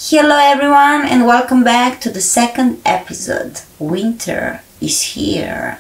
Hello everyone and welcome back to the second episode. Winter is here.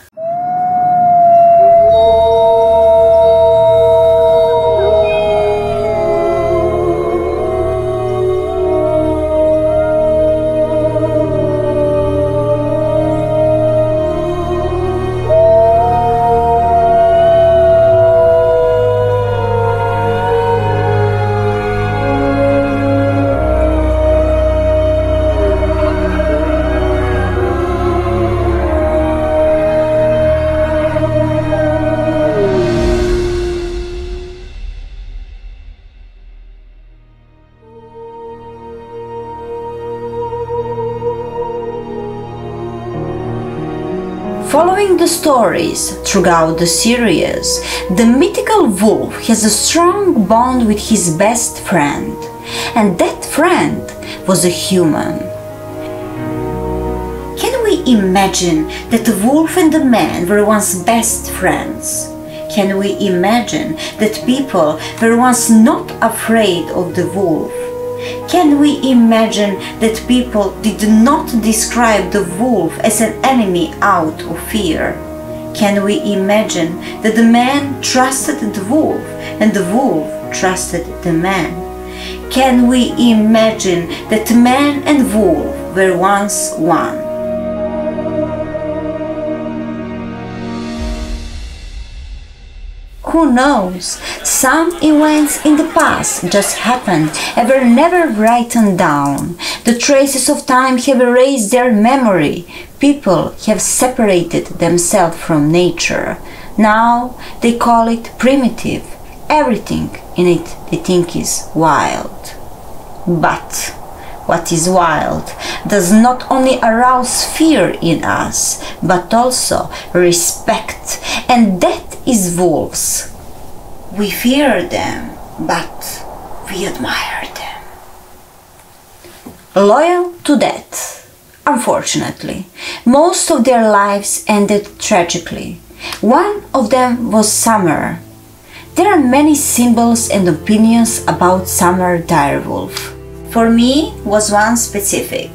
Following the stories throughout the series, the mythical wolf has a strong bond with his best friend, and that friend was a human. Can we imagine that the wolf and the man were once best friends? Can we imagine that people were once not afraid of the wolf? Can we imagine that people did not describe the wolf as an enemy out of fear? Can we imagine that the man trusted the wolf and the wolf trusted the man? Can we imagine that man and wolf were once one? Who knows? Some events in the past just happened and were never written down. The traces of time have erased their memory. People have separated themselves from nature. Now they call it primitive. Everything in it they think is wild. But what is wild does not only arouse fear in us, but also respect, and that is wolves. We fear them, but we admire them. Loyal to death. Unfortunately, most of their lives ended tragically. One of them was Summer. There are many symbols and opinions about Summer Direwolf. For me, was one specific.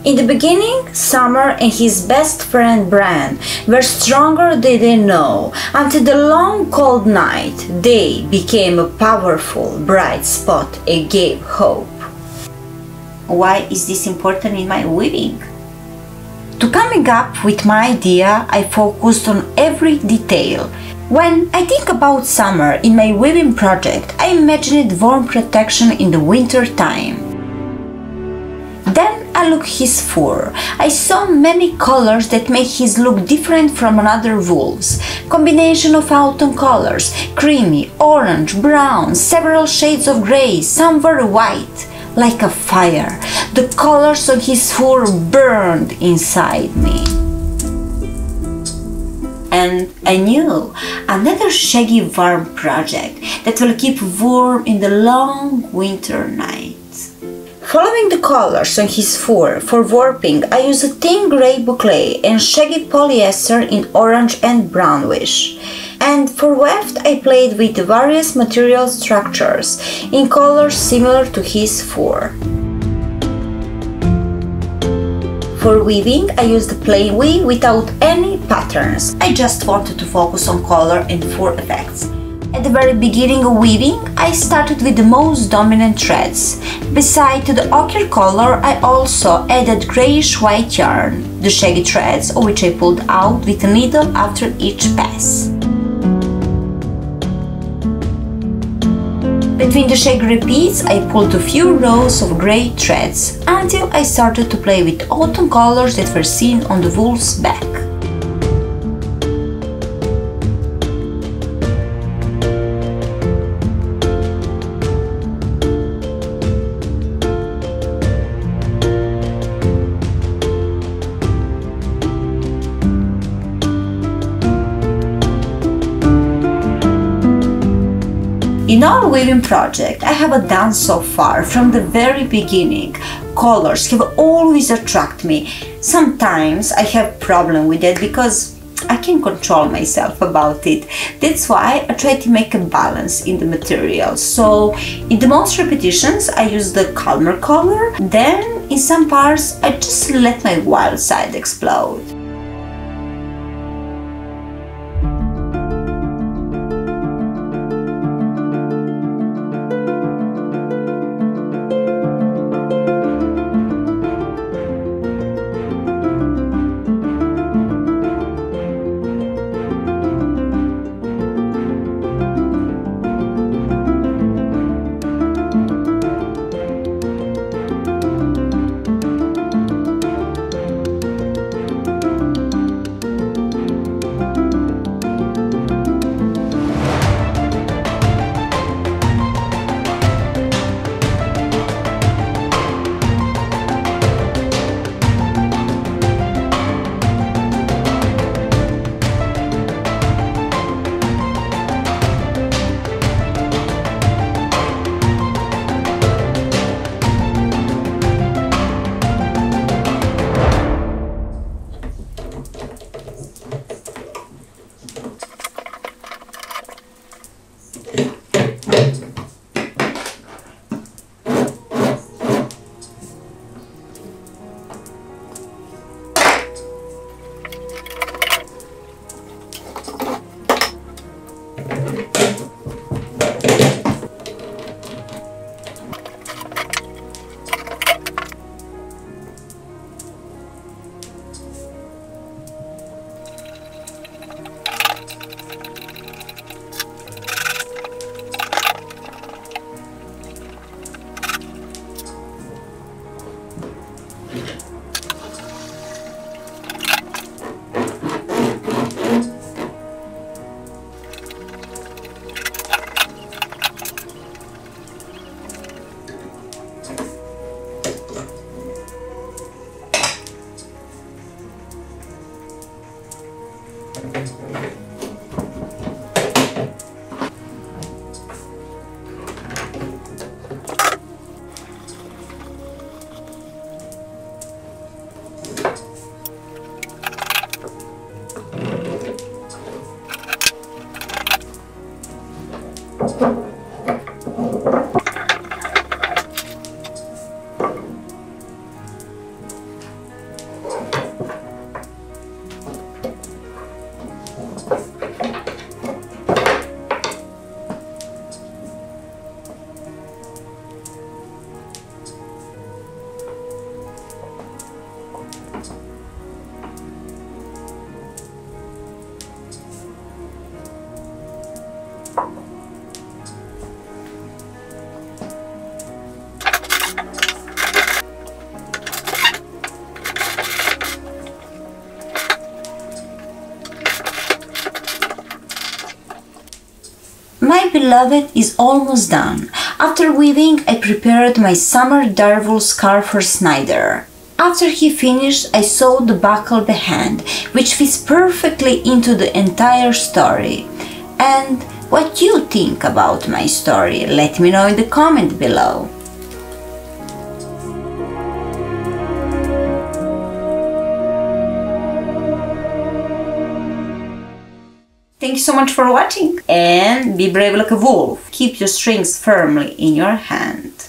In the beginning, Summer and his best friend Bran were stronger than they know. Until the long cold night, they became a powerful, bright spot and gave hope. Why is this important in my weaving? To coming up with my idea, I focused on every detail. When I think about Summer in my weaving project, I imagined warm protection in the winter time. Then I look his fur. I saw many colors that make his look different from another wolf's. Combination of autumn colors, creamy, orange, brown, several shades of gray, some were white, like a fire. The colors of his fur burned inside me. And I knew another shaggy warm project that will keep warm in the long winter night. Following the colors on his fur for warping, I used a thin grey boucle and shaggy polyester in orange and brownish. And for weft, I played with various material structures in colors similar to his fur. For weaving, I used plain weave without any patterns. I just wanted to focus on color and fur effects. At the very beginning of weaving, I started with the most dominant threads. Beside the ochre color, I also added grayish-white yarn, the shaggy threads of which I pulled out with a needle after each pass. Between the shaggy repeats, I pulled a few rows of gray threads until I started to play with autumn colors that were seen on the wolf's back. In our weaving project, I have done so far from the very beginning. Colors have always attracted me. Sometimes I have problem with it because I can control myself about it. That's why I try to make a balance in the material. So in the most repetitions I use the calmer color, then in some parts I just let my wild side explode. My beloved is almost done. After weaving, I prepared my summer Direwolf scarf for Snyder. After he finished, I sewed the buckle behind, which fits perfectly into the entire story. And what you think about my story? Let me know in the comment below. Thank you so much for watching, and be brave like a wolf. Keep your strings firmly in your hand.